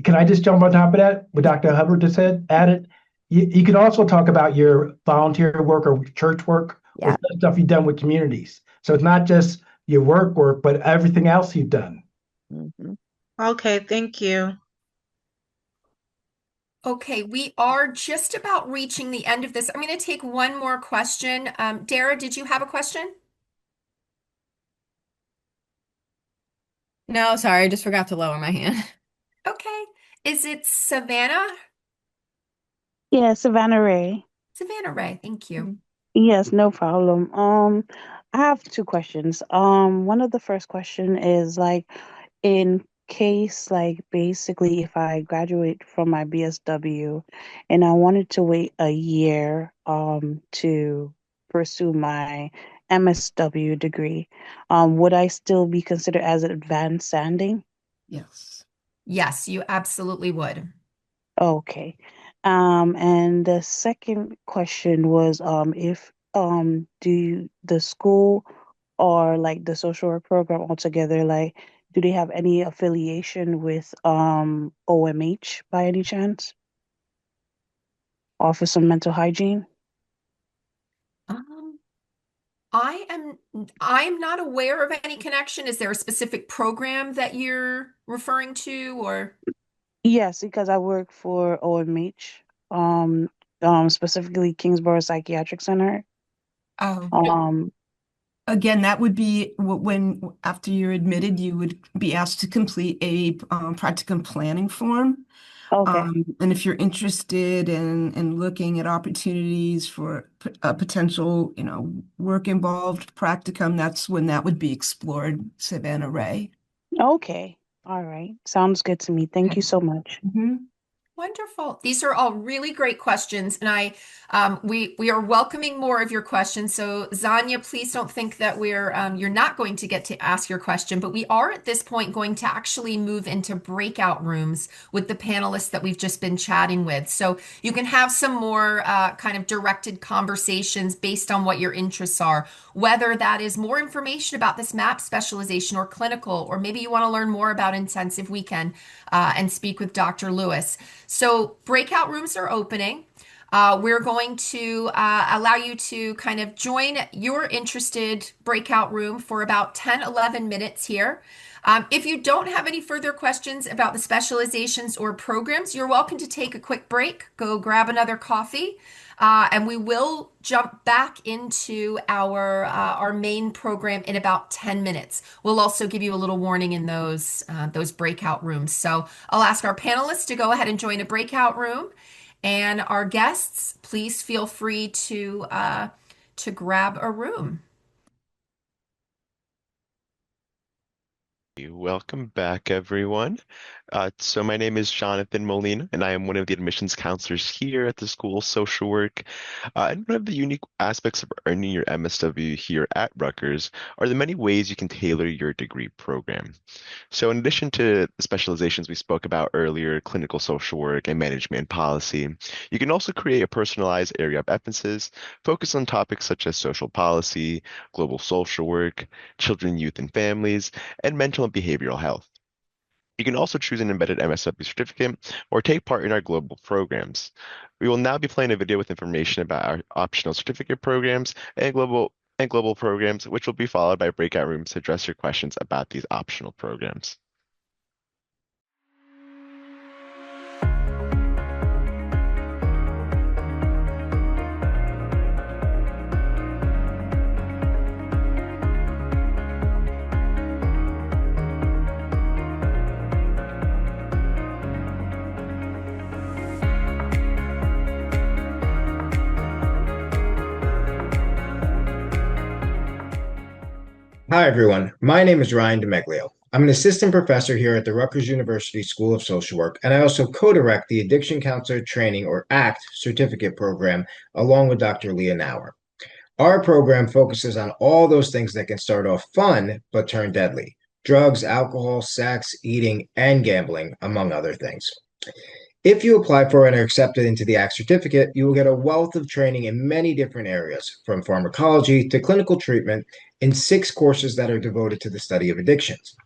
Can I just jump on top of that? What Dr. Hubbard just said, added. You can also talk about your volunteer work or church work or Yeah. stuff you've done with communities. So it's not just your work, but everything else you've done. Mhm. Okay, thank you. Okay, we are just about reaching the end of this. I'm going to take one more question. Dara, did you have a question? No, sorry, I just forgot to lower my hand. Okay. Is it Savannah? Yeah, Savannah Ray. Savannah Ray, thank you. Yes, no problem. I have two questions. One of the first question is like, in case like basically if I graduate from my BSW and I wanted to wait a year to pursue my MSW degree, would I still be considered as an advanced standing? Yes. Yes, you absolutely would. Okay. And the second question was, if the school or like the social work program altogether, like, do they have any affiliation with OMH by any chance? Office of Mental Hygiene? Um, I am not aware of any connection. Is there a specific program that you're referring to or? Yes, because I work for OMH, specifically Kingsborough Psychiatric Center. Oh, Um, again, that would be when after you're admitted, you would be asked to complete a practicum planning form. okay. And if you're interested in looking at opportunities for a potential, work involved practicum, that's when that would be explored, Savannah Ray. Okay. All right. Sounds good to me. Thank Okay. you so much. Wonderful. These are all really great questions, and we are welcoming more of your questions. So, Zanya, please don't think that you're not going to get to ask your question, but we are at this point going to actually move into breakout rooms with the panelists that we've just been chatting with. So you can have some more kind of directed conversations based on what your interests are, whether that is more information about this MAP specialization or clinical, or maybe you want to learn more about intensive weekend and speak with Dr. Lewis. So breakout rooms are opening. We're going to allow you to kind of join your interested breakout room for about 10, 11 minutes here. If you don't have any further questions about the specializations or programs, you're welcome to take a quick break, go grab another coffee, and we will jump back into our main program in about 10 minutes. We'll also give you a little warning in those breakout rooms. So I'll ask our panelists to go ahead and join a breakout room, and our guests, please feel free to grab a room. Welcome back, everyone. So my name is Jonathan Molina, and I am one of the admissions counselors here at the School of Social Work. And one of the unique aspects of earning your MSW here at Rutgers are the many ways you can tailor your degree program. So in addition to the specializations we spoke about earlier, clinical social work and management policy, you can also create a personalized area of emphasis, focus on topics such as social policy, global social work, children, youth, and families, and mental and behavioral health. You can also choose an embedded MSW certificate or take part in our global programs. We will now be playing a video with information about our optional certificate programs and global programs, which will be followed by breakout rooms to address your questions about these optional programs. Hi, everyone. My name is Ryan DeMeglio. I'm an assistant professor here at the Rutgers University School of Social Work, and I also co-direct the Addiction Counselor Training, or ACT, certificate program, along with Dr. Leah Nauer. Our program focuses on all those things that can start off fun but turn deadly: drugs, alcohol, sex, eating, and gambling, among other things. If you apply for and are accepted into the ACT certificate, you will get a wealth of training in many different areas, from pharmacology to clinical treatment, in 6 courses that are devoted to the study of addictions.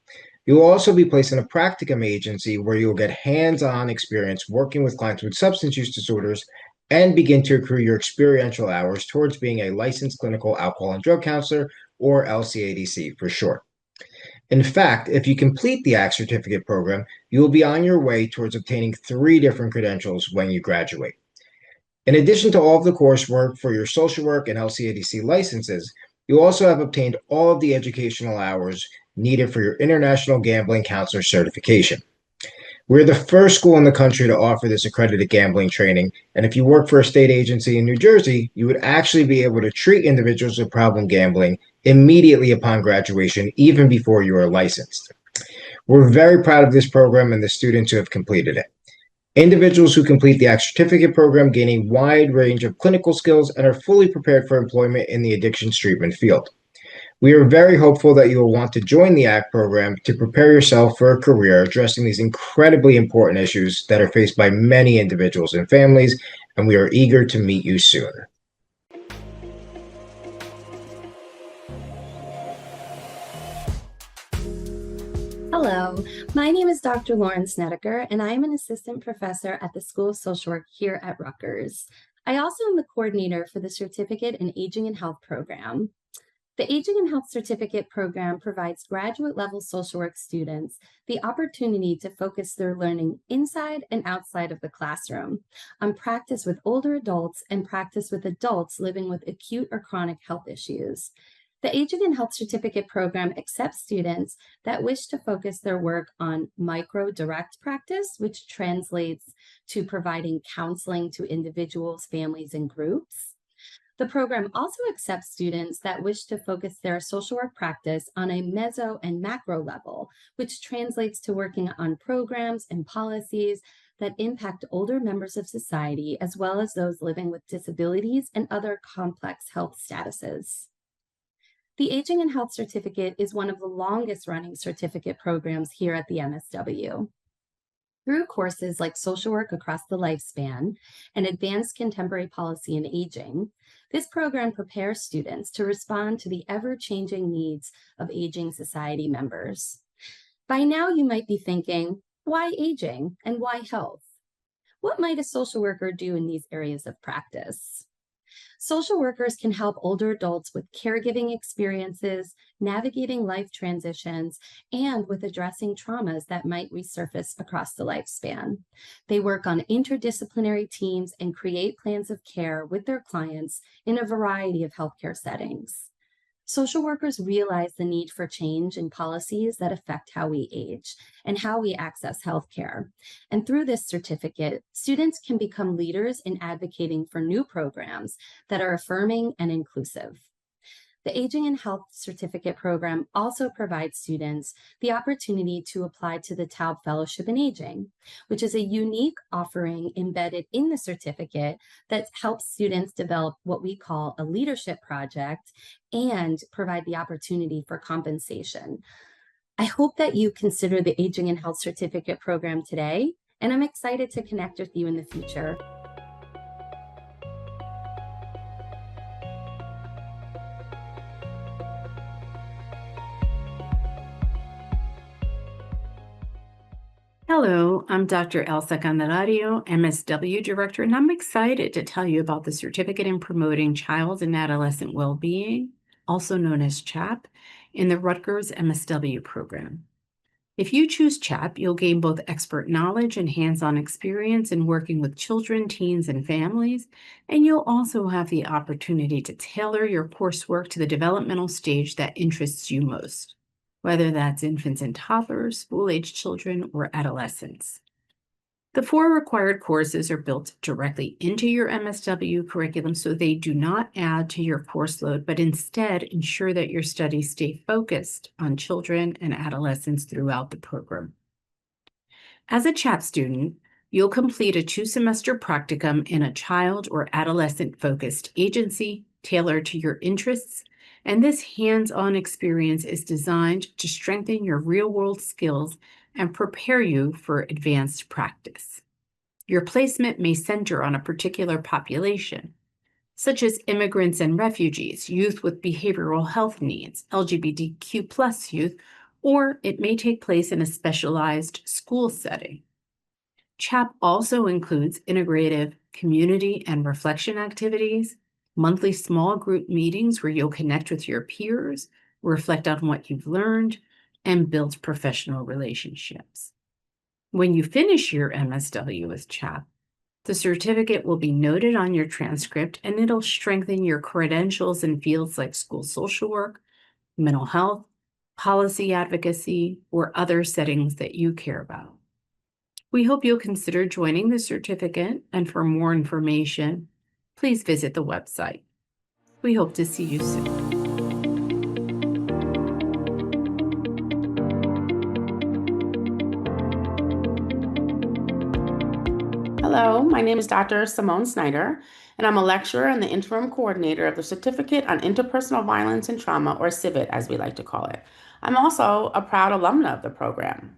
You will also be placed in a practicum agency where you will get hands-on experience working with clients with substance use disorders and begin to accrue your experiential hours towards being a licensed clinical alcohol and drug counselor, or LCADC for short. In fact, if you complete the ACT certificate program, you will be on your way towards obtaining 3 different credentials when you graduate. In addition to all of the coursework for your social work and LCADC licenses, you also have obtained all of the educational hours needed for your International Gambling Counselor certification. We're the first school in the country to offer this accredited gambling training, and if you work for a state agency in New Jersey, you would actually be able to treat individuals with problem gambling immediately upon graduation, even before you are licensed. We're very proud of this program and the students who have completed it. Individuals who complete the ACT certificate program gain a wide range of clinical skills and are fully prepared for employment in the addictions treatment field. We are very hopeful that you will want to join the ACT program to prepare yourself for a career addressing these incredibly important issues that are faced by many individuals and families, and we are eager to meet you soon. Hello, my name is Dr. Lauren Snedeker, and I am an assistant professor at the School of Social Work here at Rutgers. I also am the coordinator for the Certificate in Aging and Health program. The Aging and Health Certificate program provides graduate-level social work students the opportunity to focus their learning inside and outside of the classroom on practice with older adults and practice with adults living with acute or chronic health issues. The Aging and Health Certificate program accepts students that wish to focus their work on micro-direct practice, which translates to providing counseling to individuals, families, and groups. The program also accepts students that wish to focus their social work practice on a meso and macro level, which translates to working on programs and policies that impact older members of society, as well as those living with disabilities and other complex health statuses. The Aging and Health Certificate is one of the longest running certificate programs here at the MSW. Through courses like Social Work Across the Lifespan and Advanced Contemporary Policy in Aging, this program prepares students to respond to the ever-changing needs of aging society members. By now, you might be thinking, why aging and why health? What might a social worker do in these areas of practice? Social workers can help older adults with caregiving experiences, navigating life transitions, and with addressing traumas that might resurface across the lifespan. They work on interdisciplinary teams and create plans of care with their clients in a variety of healthcare settings. Social workers realize the need for change in policies that affect how we age and how we access healthcare. And through this certificate, students can become leaders in advocating for new programs that are affirming and inclusive. The Aging and Health Certificate program also provides students the opportunity to apply to the Taub Fellowship in Aging, which is a unique offering embedded in the certificate that helps students develop what we call a leadership project and provide the opportunity for compensation. I hope that you consider the Aging and Health Certificate program today, and I'm excited to connect with you in the future. Hello, I'm Dr. Elsa Candelario, MSW Director, and I'm excited to tell you about the Certificate in Promoting Child and Adolescent Wellbeing, also known as CHAP, in the Rutgers MSW program. If you choose CHAP, you'll gain both expert knowledge and hands-on experience in working with children, teens, and families, and you'll also have the opportunity to tailor your coursework to the developmental stage that interests you most, whether that's infants and toddlers, school-age children, or adolescents. The 4 required courses are built directly into your MSW curriculum, so they do not add to your course load, but instead ensure that your studies stay focused on children and adolescents throughout the program. As a CHAP student, you'll complete a 2-semester practicum in a child or adolescent-focused agency tailored to your interests, and this hands-on experience is designed to strengthen your real-world skills and prepare you for advanced practice. Your placement may center on a particular population, such as immigrants and refugees, youth with behavioral health needs, LGBTQ+ youth, or it may take place in a specialized school setting. CHAP also includes integrative community and reflection activities, monthly small group meetings where you'll connect with your peers, reflect on what you've learned, and builds professional relationships. When you finish your MSW with CHAP, the certificate will be noted on your transcript and it'll strengthen your credentials in fields like school social work, mental health, policy advocacy, or other settings that you care about. We hope you'll consider joining the certificate, and for more information, please visit the website. We hope to see you soon. Hello, my name is Dr. Simone Snyder, and I'm a lecturer and the interim coordinator of the Certificate on Interpersonal Violence and Trauma, or CIVIT as we like to call it. I'm also a proud alumna of the program.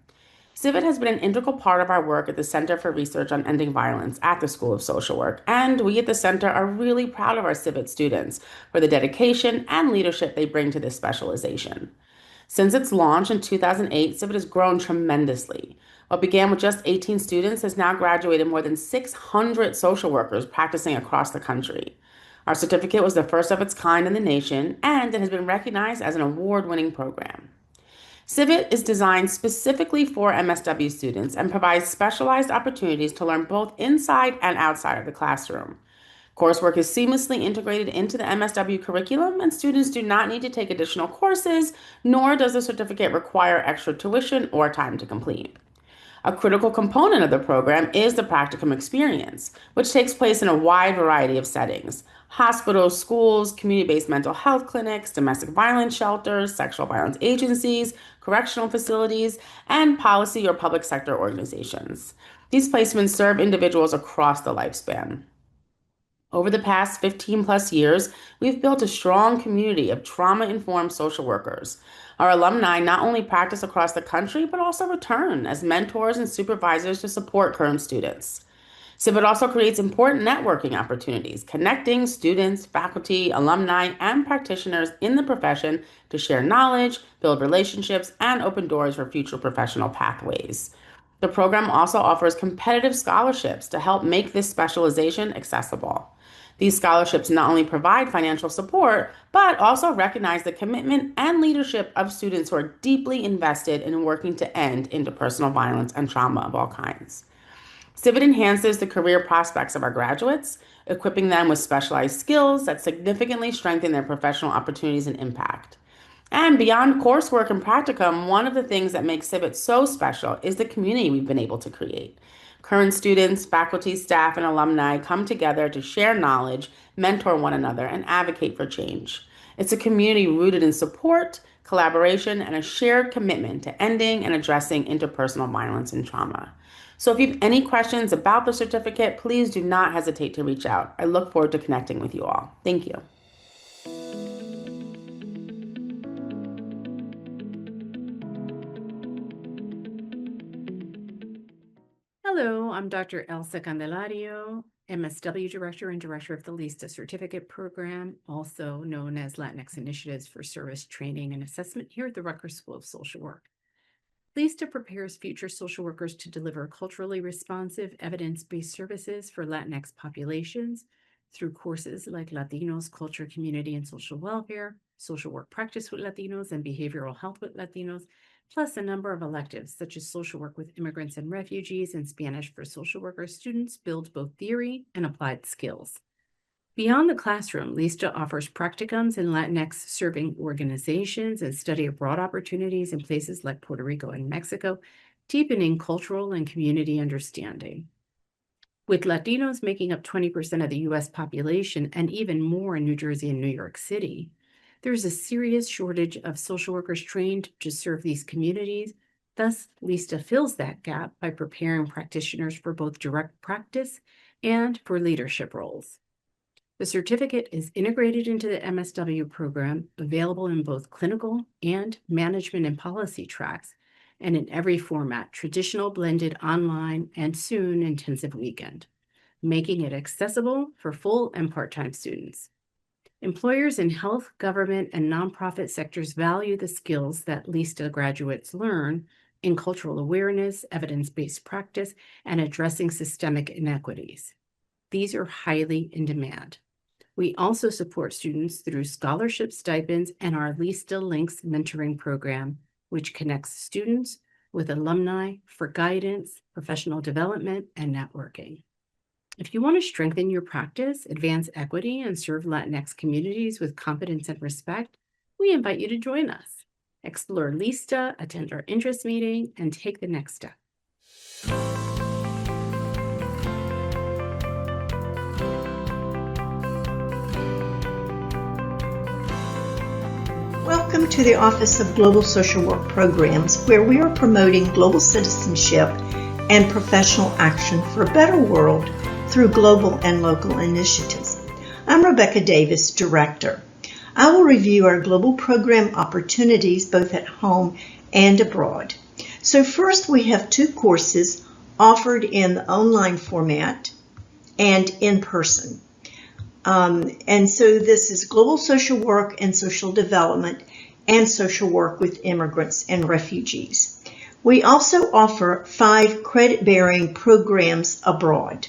CIVIT has been an integral part of our work at the Center for Research on Ending Violence at the School of Social Work, and we at the center are really proud of our CIVIT students for the dedication and leadership they bring to this specialization. Since its launch in 2008, CIVIT has grown tremendously. What began with just 18 students has now graduated more than 600 social workers practicing across the country. Our certificate was the first of its kind in the nation, and it has been recognized as an award-winning program. CIVIT is designed specifically for MSW students and provides specialized opportunities to learn both inside and outside of the classroom. Coursework is seamlessly integrated into the MSW curriculum, and students do not need to take additional courses, nor does the certificate require extra tuition or time to complete. A critical component of the program is the practicum experience, which takes place in a wide variety of settings: hospitals, schools, community-based mental health clinics, domestic violence shelters, sexual violence agencies, correctional facilities, and policy or public sector organizations. These placements serve individuals across the lifespan. Over the past 15 plus years, we've built a strong community of trauma-informed social workers. Our alumni not only practice across the country, but also return as mentors and supervisors to support current students. CIVIT also creates important networking opportunities, connecting students, faculty, alumni, and practitioners in the profession to share knowledge, build relationships, and open doors for future professional pathways. The program also offers competitive scholarships to help make this specialization accessible. These scholarships not only provide financial support, but also recognize the commitment and leadership of students who are deeply invested in working to end interpersonal violence and trauma of all kinds. CIVIT enhances the career prospects of our graduates, equipping them with specialized skills that significantly strengthen their professional opportunities and impact. And beyond coursework and practicum, one of the things that makes CIVIT so special is the community we've been able to create. Current students, faculty, staff, and alumni come together to share knowledge, mentor one another, and advocate for change. It's a community rooted in support, collaboration, and a shared commitment to ending and addressing interpersonal violence and trauma. So if you have any questions about the certificate, please do not hesitate to reach out. I look forward to connecting with you all. Thank you. Hello, I'm Dr. Elsa Candelario, MSW Director and Director of the LISTA Certificate Program, also known as Latinx Initiatives for Service Training and Assessment here at the Rutgers School of Social Work. LISTA prepares future social workers to deliver culturally responsive, evidence-based services for Latinx populations through courses like Latinos, Culture, Community, and Social Welfare, Social Work Practice with Latinos, and Behavioral Health with Latinos, plus a number of electives such as Social Work with Immigrants and Refugees and Spanish for social worker students build both theory and applied skills. Beyond the classroom, LISTA offers practicums in Latinx serving organizations and study abroad opportunities in places like Puerto Rico and Mexico, deepening cultural and community understanding. With Latinos making up 20% of the U.S. population and even more in New Jersey and New York City, there's a serious shortage of social workers trained to serve these communities. Thus, LISTA fills that gap by preparing practitioners for both direct practice and for leadership roles. The certificate is integrated into the MSW program, available in both clinical and management and policy tracks, and in every format: traditional, blended, online, and soon intensive weekend, making it accessible for full and part-time students. Employers in health, government, and nonprofit sectors value the skills that LISTA graduates learn in cultural awareness, evidence-based practice, and addressing systemic inequities. These are highly in demand. We also support students through scholarship stipends and our LISTA Links mentoring program, which connects students with alumni for guidance, professional development, and networking. If you want to strengthen your practice, advance equity, and serve Latinx communities with competence and respect, we invite you to join us. Explore LISTA, attend our interest meeting, and take the next step. Welcome to the Office of Global Social Work Programs, where we are promoting global citizenship and professional action for a better world through global and local initiatives. I'm Rebecca Davis, Director. I will review our global program opportunities both at home and abroad. So first, we have 2 courses offered in the online format and in person. And so this is Global Social Work and Social Development and Social Work with Immigrants and Refugees. We also offer 5 credit-bearing programs abroad.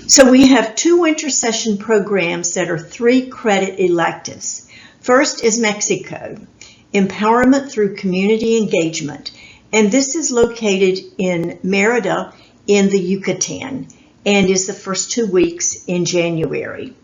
So we have 2 winter session programs that are 3 credit electives. First is Mexico, Empowerment Through Community Engagement, and this is located in Mérida in the Yucatan, and is the first 2 weeks in January.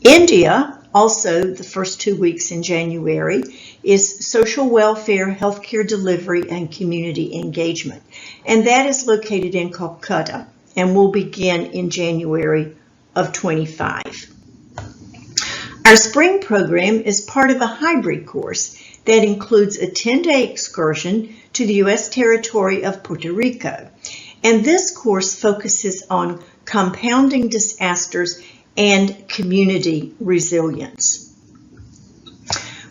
India, also the first 2 weeks in January, is Social Welfare, Healthcare Delivery, and Community Engagement, and that is located in Calcutta and will begin in January of 25. Our spring program is part of a hybrid course that includes a 10-day excursion to the U.S. territory of Puerto Rico. And this course focuses on compounding disasters and community resilience.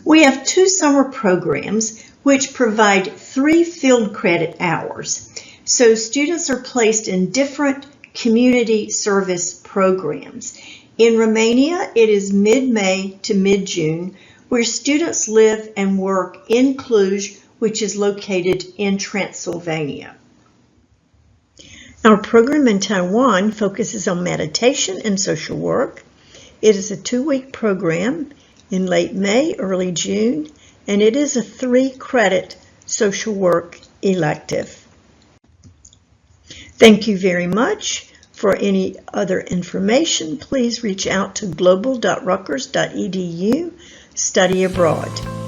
We have 2 summer programs which provide 3 field credit hours. So students are placed in different community service programs. In Romania, it is mid-May to mid-June, where students live and work in Cluj, which is located in Transylvania. Our program in Taiwan focuses on meditation and social work. It is a 2-week program in late May, early June, and it is a 3-credit social work elective. Thank you very much. For any other information, please reach out to global.rutgers.edu, study abroad.